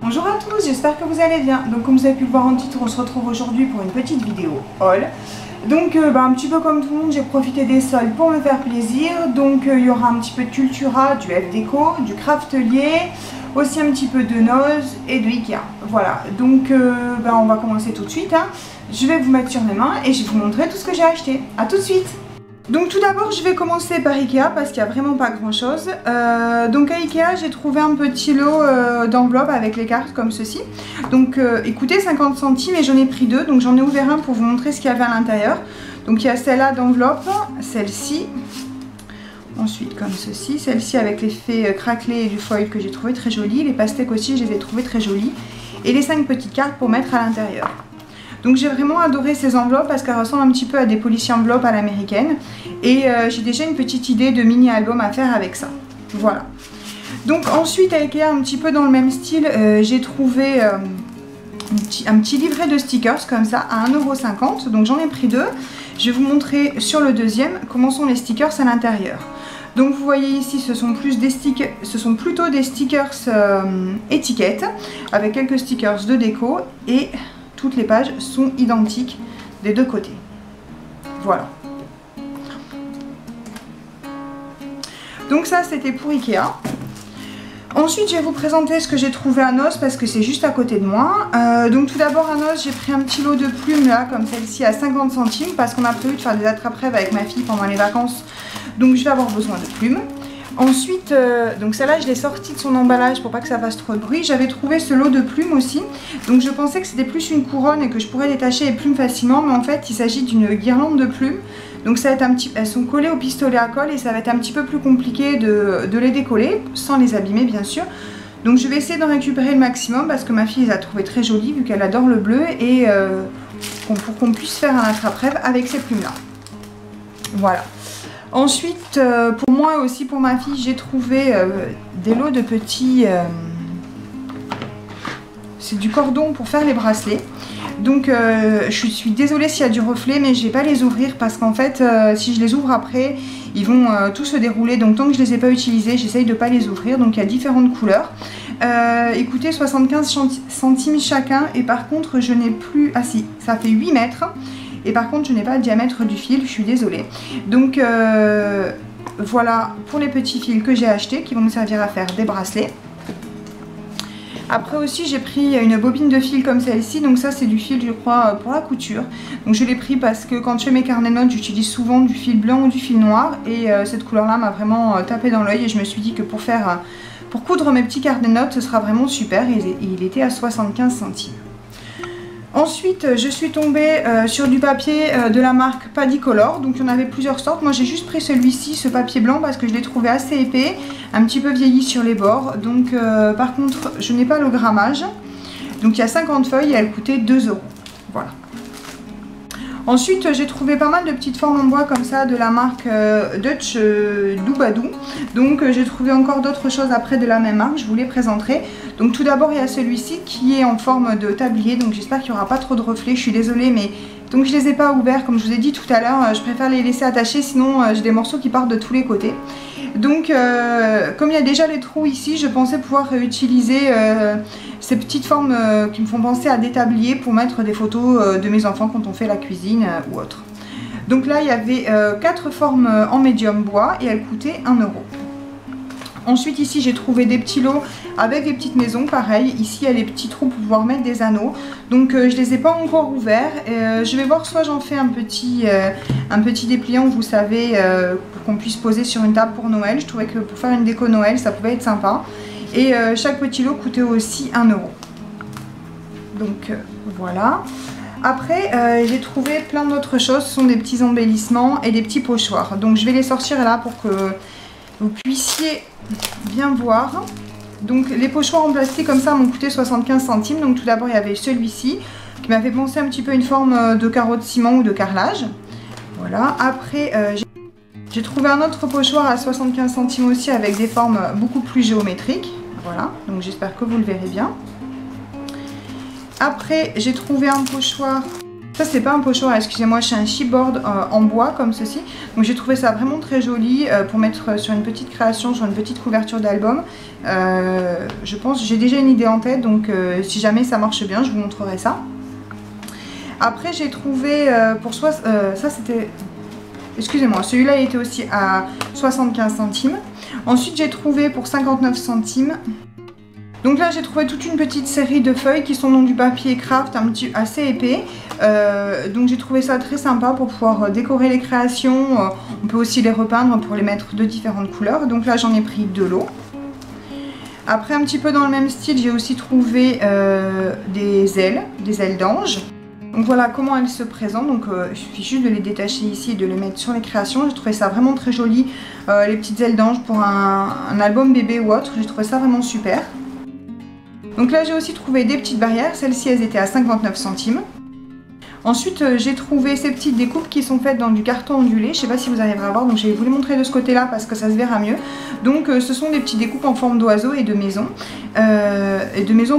Bonjour à tous, j'espère que vous allez bien. Donc comme vous avez pu le voir en titre, on se retrouve aujourd'hui pour une petite vidéo haul. Donc un petit peu comme tout le monde, j'ai profité des soldes pour me faire plaisir. Donc il y aura un petit peu de Cultura, du F-Déco, du Craftelier, aussi un petit peu de Noz et de Ikea. Voilà, donc on va commencer tout de suite. Je vais vous mettre sur mes mains et je vais vous montrer tout ce que j'ai acheté. A tout de suite. Donc tout d'abord je vais commencer par Ikea parce qu'il n'y a vraiment pas grand chose. Donc à Ikea j'ai trouvé un petit lot d'enveloppes avec les cartes comme ceci. Donc écoutez, 50 centimes et j'en ai pris deux, donc j'en ai ouvert un pour vous montrer ce qu'il y avait à l'intérieur. Donc il y a celle-là d'enveloppe, celle-ci, ensuite comme ceci, celle-ci avec l'effet craquelé et du foil que j'ai trouvé très joli. Les pastèques aussi je les ai trouvés très jolis. Et les 5 petites cartes pour mettre à l'intérieur. Donc j'ai vraiment adoré ces enveloppes parce qu'elles ressemblent un petit peu à des policy enveloppes à l'américaine. Et j'ai déjà une petite idée de mini album à faire avec ça. Voilà. Donc ensuite à Ikea, un petit peu dans le même style, j'ai trouvé un petit livret de stickers comme ça à 1,50 €. Donc j'en ai pris deux. Je vais vous montrer sur le deuxième comment sont les stickers à l'intérieur. Donc vous voyez ici ce sont plutôt des stickers étiquettes avec quelques stickers de déco et toutes les pages sont identiques des deux côtés. Voilà. Donc ça c'était pour Ikea. Ensuite je vais vous présenter ce que j'ai trouvé à Noz parce que c'est juste à côté de moi. Donc tout d'abord à Noz j'ai pris un petit lot de plumes là comme celle-ci à 50 centimes parce qu'on a prévu de faire des attrape-rêves avec ma fille pendant les vacances. Donc je vais avoir besoin de plumes. Ensuite, donc celle-là je l'ai sortie de son emballage pour pas que ça fasse trop de bruit. J'avais trouvé ce lot de plumes aussi. Donc je pensais que c'était plus une couronne et que je pourrais détacher les plumes facilement. Mais en fait il s'agit d'une guirlande de plumes. Donc ça va être elles sont collées au pistolet à colle et ça va être un petit peu plus compliqué de les décoller. Sans les abîmer bien sûr. Donc je vais essayer d'en récupérer le maximum parce que ma fille les a trouvées très jolies vu qu'elle adore le bleu. Et pour qu'on puisse faire un attrape-rêve avec ces plumes là. Voilà. Ensuite, pour moi et aussi pour ma fille, j'ai trouvé des lots de petits... c'est du cordon pour faire les bracelets. Donc, je suis désolée s'il y a du reflet, mais je ne vais pas les ouvrir parce qu'en fait, si je les ouvre après, ils vont tous se dérouler. Donc, tant que je ne les ai pas utilisés, j'essaye de ne pas les ouvrir. Donc, il y a différentes couleurs. Écoutez, 75 centimes chacun. Et par contre, je n'ai plus... Ah si, ça fait 8 mètres. Et par contre je n'ai pas le diamètre du fil, je suis désolée. Donc voilà pour les petits fils que j'ai achetés qui vont me servir à faire des bracelets. Après aussi j'ai pris une bobine de fil comme celle-ci. Donc ça c'est du fil je crois pour la couture. Donc je l'ai pris parce que quand je fais mes carnets de notes j'utilise souvent du fil blanc ou du fil noir. Et cette couleur là m'a vraiment tapé dans l'œil. Et je me suis dit que pour coudre mes petits carnets de notes ce sera vraiment super. Et il était à 75 centimes. Ensuite, je suis tombée sur du papier de la marque Padicolor. Donc, il y en avait plusieurs sortes. Moi, j'ai juste pris celui-ci, ce papier blanc, parce que je l'ai trouvé assez épais, un petit peu vieilli sur les bords. Donc, par contre, je n'ai pas le grammage. Donc, il y a 50 feuilles et elle coûtait 2 €. Voilà. Ensuite, j'ai trouvé pas mal de petites formes en bois comme ça de la marque Dutch Doubadou. Donc, j'ai trouvé encore d'autres choses après de la même marque. Je vous les présenterai. Donc, tout d'abord, il y a celui-ci qui est en forme de tablier. Donc, j'espère qu'il n'y aura pas trop de reflets. Je suis désolée, mais donc je les ai pas ouverts. Comme je vous ai dit tout à l'heure, je préfère les laisser attachés. Sinon, j'ai des morceaux qui partent de tous les côtés. Donc, comme il y a déjà les trous ici, je pensais pouvoir réutiliser ces petites formes qui me font penser à des tabliers pour mettre des photos de mes enfants quand on fait la cuisine ou autre. Donc là, il y avait 4 formes en médium bois et elles coûtaient 1 €. Ensuite, ici, j'ai trouvé des petits lots avec des petites maisons, pareil. Ici, il y a les petits trous pour pouvoir mettre des anneaux. Donc, je ne les ai pas encore ouverts. Je vais voir, soit j'en fais un petit dépliant, vous savez, pour qu'on puisse poser sur une table pour Noël. Je trouvais que pour faire une déco Noël, ça pouvait être sympa. Et chaque petit lot coûtait aussi 1 €. Donc, voilà. Après, j'ai trouvé plein d'autres choses. Ce sont des petits embellissements et des petits pochoirs. Donc, je vais les sortir là pour que vous puissiez bien voir. Donc les pochoirs en plastique comme ça m'ont coûté 75 centimes. Donc tout d'abord il y avait celui-ci qui m'a fait penser un petit peu à une forme de carreau de ciment ou de carrelage. Voilà. Après j'ai trouvé un autre pochoir à 75 centimes aussi avec des formes beaucoup plus géométriques. Voilà. Donc j'espère que vous le verrez bien. Après j'ai trouvé un pochoir Ça c'est pas un pochoir, excusez-moi, c'est un chipboard en bois comme ceci. Donc j'ai trouvé ça vraiment très joli pour mettre sur une petite création, sur une petite couverture d'album. Je pense, j'ai déjà une idée en tête, donc si jamais ça marche bien, je vous montrerai ça. Après j'ai trouvé pour ça c'était... Excusez-moi, celui-là était aussi à 75 centimes. Ensuite j'ai trouvé pour 59 centimes. Donc là j'ai trouvé toute une petite série de feuilles qui sont dans du papier craft assez épais. Donc j'ai trouvé ça très sympa pour pouvoir décorer les créations. On peut aussi les repeindre pour les mettre de différentes couleurs. Donc là j'en ai pris 2 lots. Après un petit peu dans le même style, j'ai aussi trouvé des ailes d'ange. Donc voilà comment elles se présentent. Donc il suffit juste de les détacher ici et de les mettre sur les créations. J'ai trouvé ça vraiment très joli. Les petites ailes d'ange pour un album bébé ou autre. J'ai trouvé ça vraiment super. Donc là j'ai aussi trouvé des petites barrières, celles-ci elles étaient à 59 centimes. Ensuite j'ai trouvé ces petites découpes qui sont faites dans du carton ondulé, je ne sais pas si vous arriverez à voir, donc je vais vous les montrer de ce côté-là parce que ça se verra mieux. Donc ce sont des petites découpes en forme d'oiseau et de maison,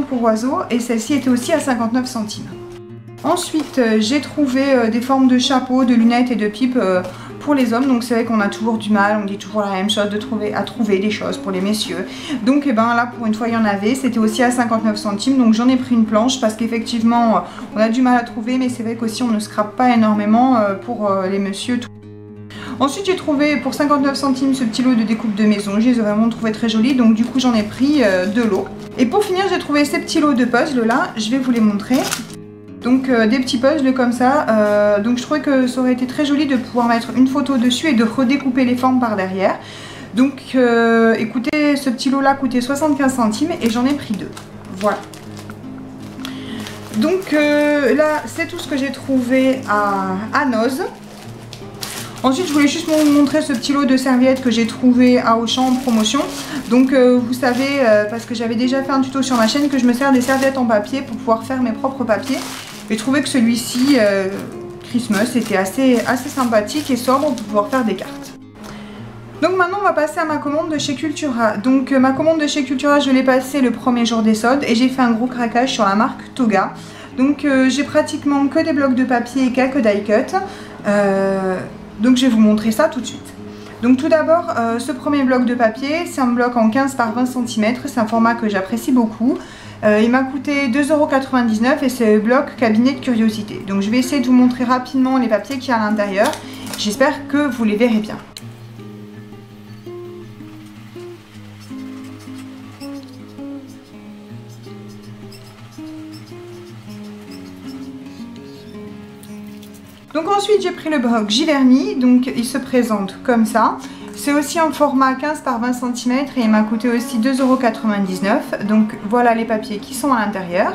pour oiseaux, et celle-ci était aussi à 59 centimes. Ensuite j'ai trouvé des formes de chapeaux, de lunettes et de pipes pour les hommes, donc c'est vrai qu'on a toujours du mal, on dit toujours la même chose, à trouver des choses pour les messieurs. Donc et ben là pour une fois il y en avait, c'était aussi à 59 centimes, donc j'en ai pris une planche parce qu'effectivement on a du mal à trouver, mais c'est vrai qu'aussi on ne scrape pas énormément pour les messieurs. Ensuite j'ai trouvé pour 59 centimes ce petit lot de découpe de maison, je les ai vraiment trouvé très jolis, donc du coup j'en ai pris 2 lots. Et pour finir j'ai trouvé ces petits lots de puzzles là, je vais vous les montrer. Donc des petits puzzles comme ça, donc je trouvais que ça aurait été très joli de pouvoir mettre une photo dessus et de redécouper les formes par derrière. Donc écoutez, ce petit lot là coûtait 75 centimes et j'en ai pris 2. Voilà. Donc là c'est tout ce que j'ai trouvé à Noz. Ensuite je voulais juste vous montrer ce petit lot de serviettes que j'ai trouvé à Auchan en promotion. Donc vous savez, parce que j'avais déjà fait un tuto sur ma chaîne, que je me sers des serviettes en papier pour pouvoir faire mes propres papiers. J'ai trouvé que celui-ci, Christmas, était assez sympathique et sobre pour pouvoir faire des cartes. Donc maintenant on va passer à ma commande de chez Cultura. Donc ma commande de chez Cultura, je l'ai passée le premier jour des soldes et j'ai fait un gros craquage sur la marque Toga. Donc j'ai pratiquement que des blocs de papier et quelques die cut. Donc je vais vous montrer ça tout de suite. Donc tout d'abord, ce premier bloc de papier, c'est un bloc en 15 par 20 cm, c'est un format que j'apprécie beaucoup. Il m'a coûté 2,99 € et c'est le bloc cabinet de curiosité. Donc je vais essayer de vous montrer rapidement les papiers qu'il y a à l'intérieur. J'espère que vous les verrez bien. Donc ensuite j'ai pris le bloc Giverny, donc il se présente comme ça. C'est aussi un format 15 par 20 cm et il m'a coûté aussi 2,99 €. Donc voilà les papiers qui sont à l'intérieur.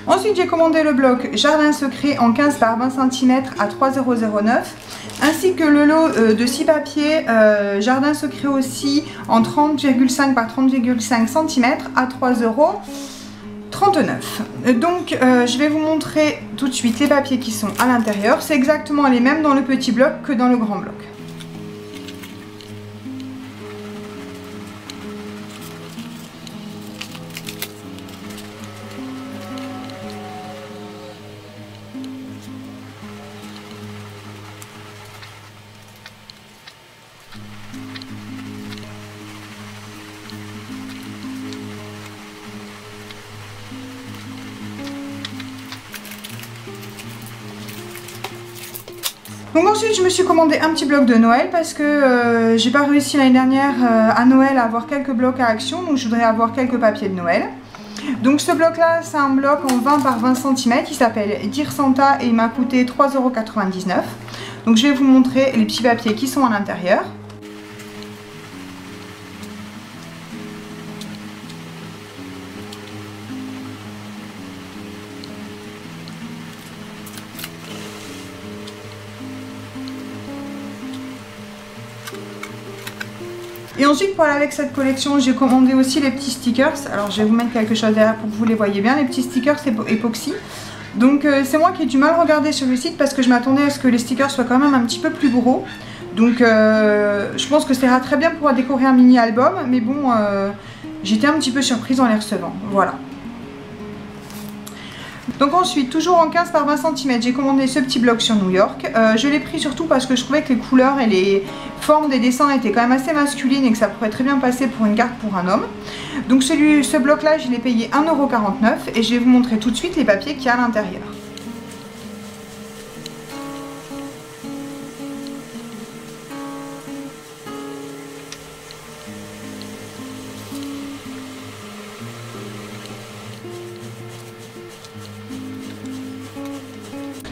Ensuite j'ai commandé le bloc Jardin Secret en 15 par 20 cm à 3,09 €, ainsi que le lot de 6 papiers Jardin Secret aussi en 30,5 par 30,5 cm à 3,39 €. Donc je vais vous montrer tout de suite les papiers qui sont à l'intérieur. C'est exactement les mêmes dans le petit bloc que dans le grand bloc. Donc ensuite je me suis commandé un petit bloc de Noël parce que j'ai pas réussi l'année dernière à Noël à avoir quelques blocs à action, donc je voudrais avoir quelques papiers de Noël. Donc ce bloc là c'est un bloc en 20 par 20 cm, il s'appelle Dear Santa et il m'a coûté 3,99 €. Donc je vais vous montrer les petits papiers qui sont à l'intérieur. Et ensuite pour aller avec cette collection, j'ai commandé aussi les petits stickers. Alors je vais vous mettre quelque chose derrière pour que vous les voyez bien. Les petits stickers époxy. Donc c'est moi qui ai du mal à regarder sur le site parce que je m'attendais à ce que les stickers soient quand même un petit peu plus gros. Donc je pense que ça ira très bien pour décorer un mini album. Mais bon, j'étais un petit peu surprise en les recevant. Voilà. Donc ensuite, toujours en 15 par 20 cm, j'ai commandé ce petit bloc sur New York. Je l'ai pris surtout parce que je trouvais que les couleurs et les formes des dessins étaient quand même assez masculines et que ça pourrait très bien passer pour une carte pour un homme. Donc ce bloc là, je l'ai payé 1,49 € et je vais vous montrer tout de suite les papiers qu'il y a à l'intérieur.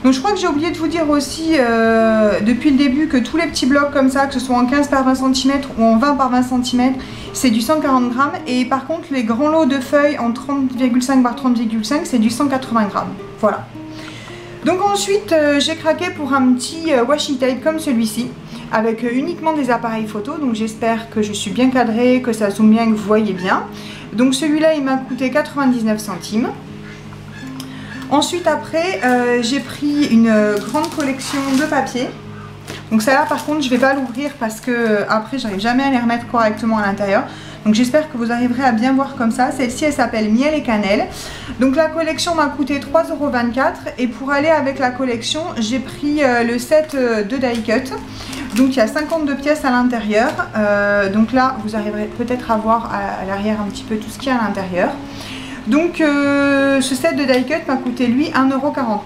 Donc je crois que j'ai oublié de vous dire aussi depuis le début que tous les petits blocs comme ça, que ce soit en 15 par 20 cm ou en 20 par 20 cm, c'est du 140 g. Et par contre les grands lots de feuilles en 30,5 par 30,5 c'est du 180 g. Voilà. Donc ensuite j'ai craqué pour un petit washi tape comme celui-ci, avec uniquement des appareils photo. Donc j'espère que je suis bien cadrée, que ça zoome bien, que vous voyez bien. Donc celui-là il m'a coûté 99 centimes. Ensuite après j'ai pris une grande collection de papier. Donc celle-là par contre je ne vais pas l'ouvrir parce que après j'arrive jamais à les remettre correctement à l'intérieur. Donc j'espère que vous arriverez à bien voir comme ça. Celle-ci elle s'appelle Miel et Cannelle. Donc la collection m'a coûté 3,24 € et pour aller avec la collection j'ai pris le set de die cut. Donc il y a 52 pièces à l'intérieur. Donc là vous arriverez peut-être à voir à l'arrière un petit peu tout ce qu'il y a à l'intérieur. Donc ce set de die cut m'a coûté lui 1,49 €.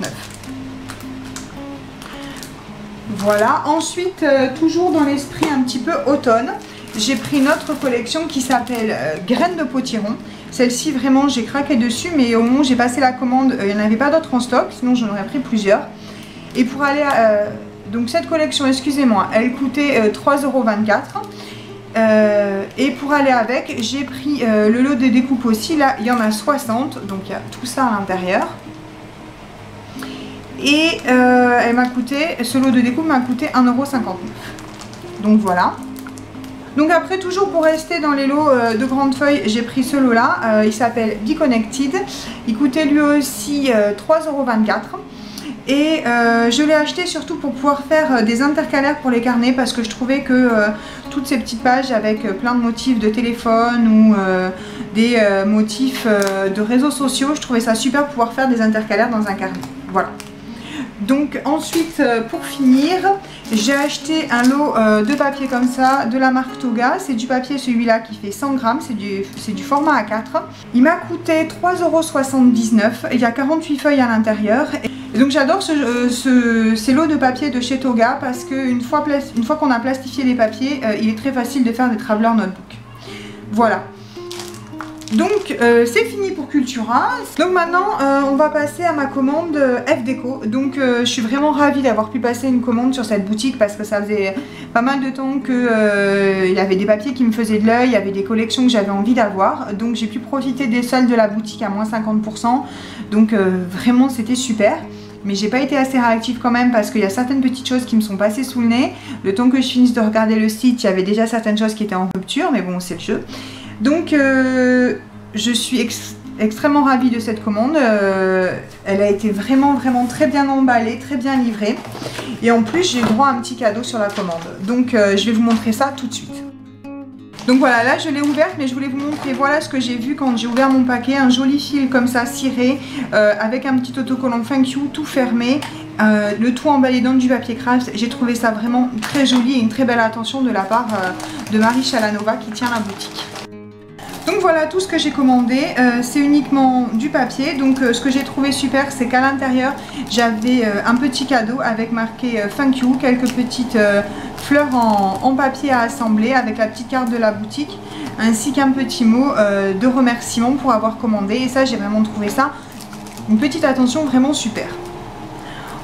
Voilà, ensuite toujours dans l'esprit un petit peu automne, j'ai pris une autre collection qui s'appelle Graines de potiron. Celle-ci vraiment j'ai craqué dessus, mais au moment où j'ai passé la commande il n'y en avait pas d'autres en stock, sinon j'en aurais pris plusieurs. Et pour aller donc cette collection, excusez-moi, elle coûtait 3,24 €. Et pour aller avec, j'ai pris le lot de découpe aussi. Là, il y en a 60, donc il y a tout ça à l'intérieur. Et elle m'a coûté, ce lot de découpe m'a coûté 1,59 €. Donc voilà. Donc après, toujours pour rester dans les lots de grandes feuilles, j'ai pris ce lot-là. Il s'appelle Be Connected. Il coûtait lui aussi 3,24 €. Et je l'ai acheté surtout pour pouvoir faire des intercalaires pour les carnets parce que je trouvais que toutes ces petites pages avec plein de motifs de téléphone ou des motifs de réseaux sociaux, je trouvais ça super de pouvoir faire des intercalaires dans un carnet. Voilà. Donc ensuite pour finir, j'ai acheté un lot de papier comme ça de la marque Toga. C'est du papier celui-là qui fait 100 grammes, c'est du format A4. Il m'a coûté 3,79 €, il y a 48 feuilles à l'intérieur. Et donc j'adore ces lots de papier de chez Toga parce qu'une fois qu'on a plastifié les papiers, il est très facile de faire des traveler notebook. Voilà. Donc c'est fini pour Cultura. Donc maintenant on va passer à ma commande F-Déco. Donc je suis vraiment ravie d'avoir pu passer une commande sur cette boutique parce que ça faisait pas mal de temps qu'il y avait des papiers qui me faisaient de l'œil, il y avait des collections que j'avais envie d'avoir. Donc j'ai pu profiter des soldes de la boutique à moins 50%. Donc vraiment c'était super. Mais j'ai pas été assez réactive quand même parce qu'il y a certaines petites choses qui me sont passées sous le nez. Le temps que je finisse de regarder le site, il y avait déjà certaines choses qui étaient en rupture, mais bon c'est le jeu. Donc je suis extrêmement ravie de cette commande. Elle a été vraiment très bien emballée, très bien livrée. Et en plus j'ai droit à un petit cadeau sur la commande. Donc je vais vous montrer ça tout de suite. Donc voilà, là je l'ai ouverte, mais je voulais vous montrer, voilà ce que j'ai vu quand j'ai ouvert mon paquet. Un joli fil comme ça, ciré, avec un petit autocollant Thank You, tout fermé. Le tout emballé dans du papier craft. J'ai trouvé ça vraiment très joli et une très belle attention de la part de Marie Chalanova qui tient la boutique. Donc voilà tout ce que j'ai commandé, c'est uniquement du papier. Donc ce que j'ai trouvé super, c'est qu'à l'intérieur j'avais un petit cadeau avec marqué Thank You, quelques petites fleurs en papier à assembler avec la petite carte de la boutique, ainsi qu'un petit mot de remerciement pour avoir commandé. Et ça j'ai vraiment trouvé ça une petite attention vraiment super.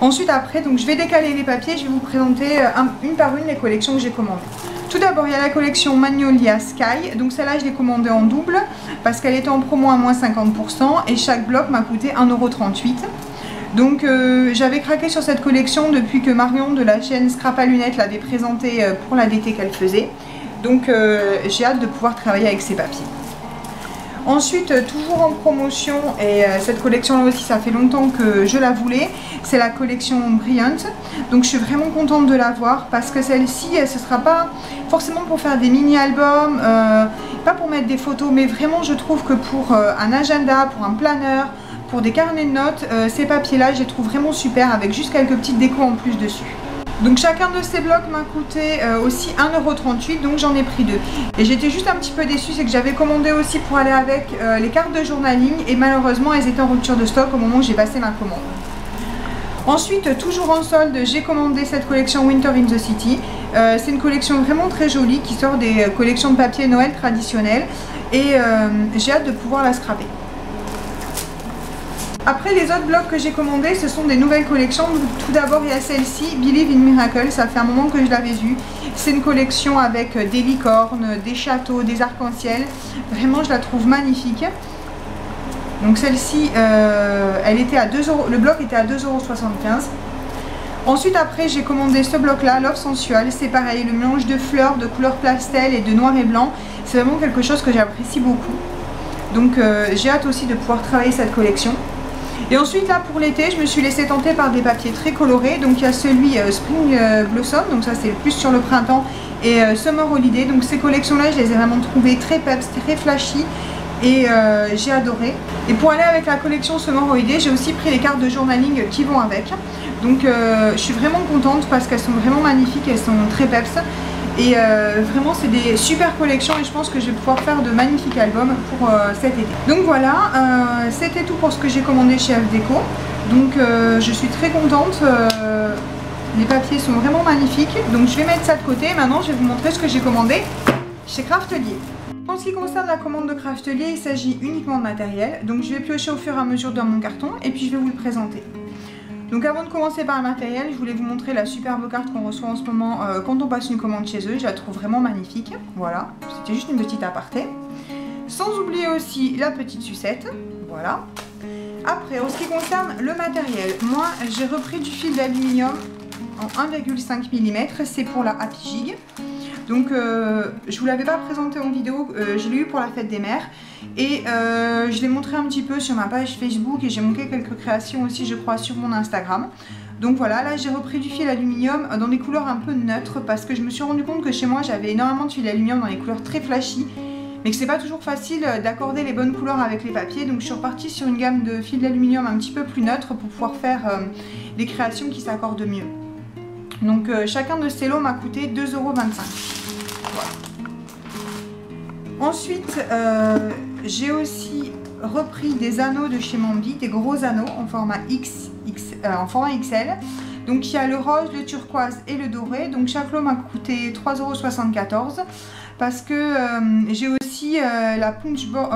Ensuite après, donc je vais décaler les papiers, je vais vous présenter une par une les collections que j'ai commandées. Tout d'abord il y a la collection Magnolia Sky, donc celle-là je l'ai commandée en double parce qu'elle était en promo à moins 50% et chaque bloc m'a coûté 1,38 €. Donc j'avais craqué sur cette collection depuis que Marion de la chaîne Scrap à lunettes l'avait présentée pour la DT qu'elle faisait. Donc j'ai hâte de pouvoir travailler avec ces papiers. Ensuite, toujours en promotion, et cette collection là aussi ça fait longtemps que je la voulais, c'est la collection Brilliant. Donc je suis vraiment contente de l'avoir parce que celle-ci, ce sera pas forcément pour faire des mini-albums, pas pour mettre des photos, mais vraiment je trouve que pour un agenda, pour un planeur, pour des carnets de notes, ces papiers là je les trouve vraiment super avec juste quelques petites décos en plus dessus. Donc chacun de ces blocs m'a coûté aussi 1,38 €, donc j'en ai pris 2. Et j'étais juste un petit peu déçue, c'est que j'avais commandé aussi pour aller avec les cartes de journaling et malheureusement elles étaient en rupture de stock au moment où j'ai passé ma commande. Ensuite, toujours en solde, j'ai commandé cette collection Winter in the City. C'est une collection vraiment très jolie qui sort des collections de papier Noël traditionnelles et j'ai hâte de pouvoir la scraper. Après, les autres blocs que j'ai commandés, ce sont des nouvelles collections. Tout d'abord, il y a celle-ci, Believe in Miracle. Ça fait un moment que je l'avais vue. C'est une collection avec des licornes, des châteaux, des arcs-en-ciel. Vraiment, je la trouve magnifique. Donc celle-ci, elle était à 2 €. Le bloc était à 2,75 €. Ensuite, après, j'ai commandé ce bloc-là, Love Sensual. C'est pareil, le mélange de fleurs, de couleurs pastel et de noir et blanc. C'est vraiment quelque chose que j'apprécie beaucoup. Donc, j'ai hâte aussi de pouvoir travailler cette collection. Et ensuite là pour l'été je me suis laissée tenter par des papiers très colorés. Donc il y a celui Spring Blossom, donc ça c'est plus sur le printemps, et Summer Holiday. Donc ces collections là je les ai vraiment trouvées très peps, très flashy et j'ai adoré. Et pour aller avec la collection Summer Holiday j'ai aussi pris les cartes de journaling qui vont avec. Donc je suis vraiment contente parce qu'elles sont vraiment magnifiques, elles sont très peps. Et vraiment c'est des super collections et je pense que je vais pouvoir faire de magnifiques albums pour cet été. Donc voilà, c'était tout pour ce que j'ai commandé chez F Déco. Donc je suis très contente, les papiers sont vraiment magnifiques. Donc je vais mettre ça de côté. Maintenant je vais vous montrer ce que j'ai commandé chez Craftelier. En ce qui concerne la commande de Craftelier, il s'agit uniquement de matériel. Donc je vais piocher au fur et à mesure dans mon carton et puis je vais vous le présenter. Donc avant de commencer par le matériel, je voulais vous montrer la superbe carte qu'on reçoit en ce moment quand on passe une commande chez eux. Je la trouve vraiment magnifique. Voilà, c'était juste une petite aparté. Sans oublier aussi la petite sucette. Voilà. Après, en ce qui concerne le matériel, moi j'ai repris du fil d'aluminium en 1,5 mm. C'est pour la Happy Jig. Donc je vous l'avais pas présenté en vidéo, je l'ai eu pour la fête des mères et je l'ai montré un petit peu sur ma page Facebook et j'ai montré quelques créations aussi je crois sur mon Instagram. Donc voilà, là j'ai repris du fil aluminium dans des couleurs un peu neutres parce que je me suis rendu compte que chez moi j'avais énormément de fil aluminium dans les couleurs très flashy mais que c'est pas toujours facile d'accorder les bonnes couleurs avec les papiers. Donc je suis repartie sur une gamme de fil d'aluminium un petit peu plus neutre pour pouvoir faire des créations qui s'accordent mieux. Donc chacun de ces lots m'a coûté 2,25 €. Voilà. Ensuite, j'ai aussi repris des anneaux de chez Mambi, des gros anneaux en format XL. Donc il y a le rose, le turquoise et le doré. Donc chaque lot m'a coûté 3,74 € parce que j'ai aussi la punchboard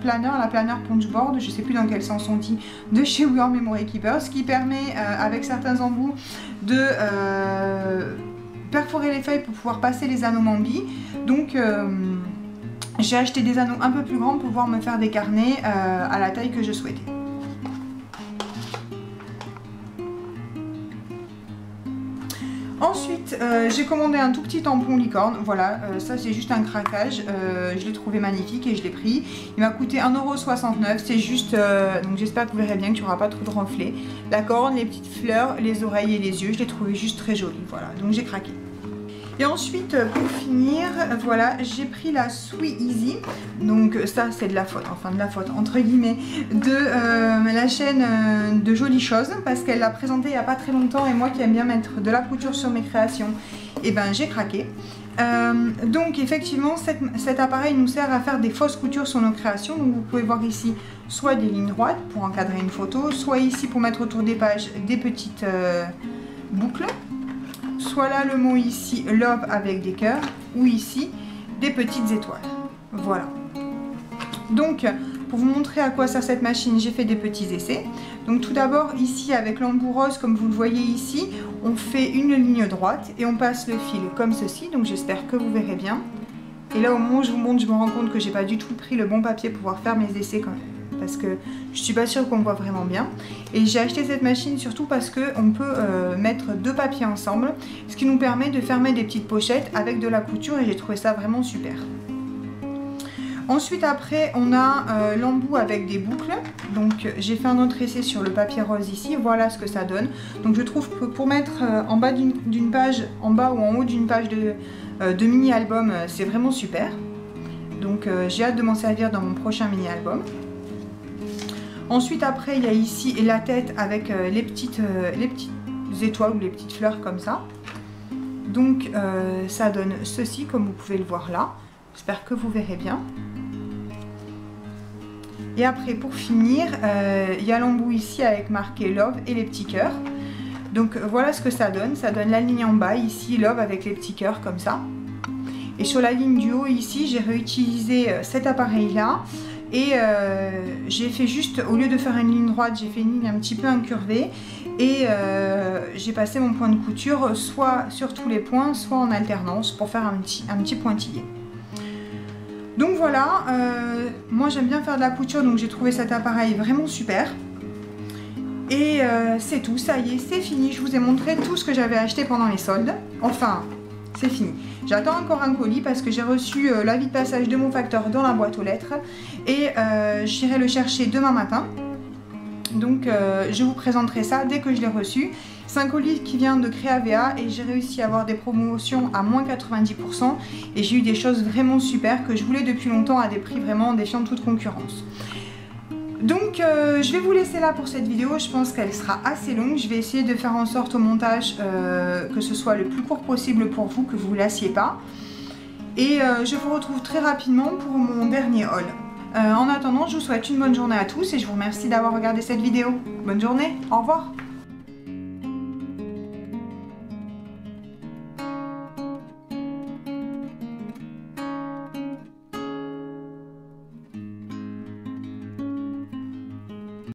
planner, la planner punchboard, je ne sais plus dans quel sens on dit, de chez We Are Memory Keepers, qui permet avec certains embouts de perforer les feuilles pour pouvoir passer les anneaux Mambi. Donc j'ai acheté des anneaux un peu plus grands pour pouvoir me faire des carnets à la taille que je souhaitais. Ensuite, j'ai commandé un tout petit tampon licorne. Voilà, ça c'est juste un craquage. Je l'ai trouvé magnifique et je l'ai pris. Il m'a coûté 1,69 €. C'est juste, donc j'espère que vous verrez bien qu'il n'y aura pas trop de reflets. La corne, les petites fleurs, les oreilles et les yeux, je l'ai trouvé juste très joli. Voilà, donc j'ai craqué. Et ensuite, pour finir, voilà, j'ai pris la Sweet Easy. Donc ça, c'est de la faute, enfin de la faute, entre guillemets, de la chaîne de Jolies Choses. Parce qu'elle l'a présentée il n'y a pas très longtemps. Et moi qui aime bien mettre de la couture sur mes créations, et ben j'ai craqué. Donc effectivement, cet appareil nous sert à faire des fausses coutures sur nos créations. Donc vous pouvez voir ici, soit des lignes droites pour encadrer une photo, soit ici pour mettre autour des pages des petites boucles. Soit là le mot ici love avec des cœurs, ou ici des petites étoiles. Voilà. Donc pour vous montrer à quoi sert cette machine, j'ai fait des petits essais. Donc tout d'abord ici avec l'embout rose, comme vous le voyez ici, on fait une ligne droite et on passe le fil comme ceci. Donc j'espère que vous verrez bien. Et là au moment où je vous montre, je me rends compte que j'ai pas du tout pris le bon papier pour pouvoir faire mes essais quand même. parce que je suis pas sûre qu'on voit vraiment bien. Et j'ai acheté cette machine surtout parce qu'on peut mettre 2 papiers ensemble, ce qui nous permet de fermer des petites pochettes avec de la couture et j'ai trouvé ça vraiment super. Ensuite après on a l'embout avec des boucles, donc j'ai fait un autre essai sur le papier rose ici, voilà ce que ça donne. Donc je trouve que pour mettre en bas d'une page, en bas ou en haut d'une page de mini-album, c'est vraiment super. Donc j'ai hâte de m'en servir dans mon prochain mini-album. Ensuite après il y a ici la tête avec les petites étoiles ou les petites fleurs comme ça. Donc ça donne ceci comme vous pouvez le voir là. J'espère que vous verrez bien. Et après pour finir, il y a l'embout ici avec marqué Love et les petits cœurs. Donc voilà ce que ça donne la ligne en bas ici, Love avec les petits cœurs comme ça. Et sur la ligne du haut ici, j'ai réutilisé cet appareil là. Et j'ai fait juste, au lieu de faire une ligne droite, j'ai fait une ligne un petit peu incurvée. Et j'ai passé mon point de couture soit sur tous les points, soit en alternance pour faire un petit pointillé. Donc voilà, moi j'aime bien faire de la couture, donc j'ai trouvé cet appareil vraiment super. Et c'est tout, ça y est, c'est fini. Je vous ai montré tout ce que j'avais acheté pendant les soldes. Enfin, c'est fini. J'attends encore un colis parce que j'ai reçu l'avis de passage de mon facteur dans la boîte aux lettres. Et j'irai le chercher demain matin. Donc je vous présenterai ça dès que je l'ai reçu. C'est un colis qui vient de Créavea et j'ai réussi à avoir des promotions à moins 90%. Et j'ai eu des choses vraiment super que je voulais depuis longtemps à des prix vraiment défiant de toute concurrence. Donc je vais vous laisser là pour cette vidéo, je pense qu'elle sera assez longue. Je vais essayer de faire en sorte au montage que ce soit le plus court possible pour vous, que vous ne vous lassiez pas. Et je vous retrouve très rapidement pour mon dernier haul. En attendant, je vous souhaite une bonne journée à tous et je vous remercie d'avoir regardé cette vidéo. Bonne journée, au revoir.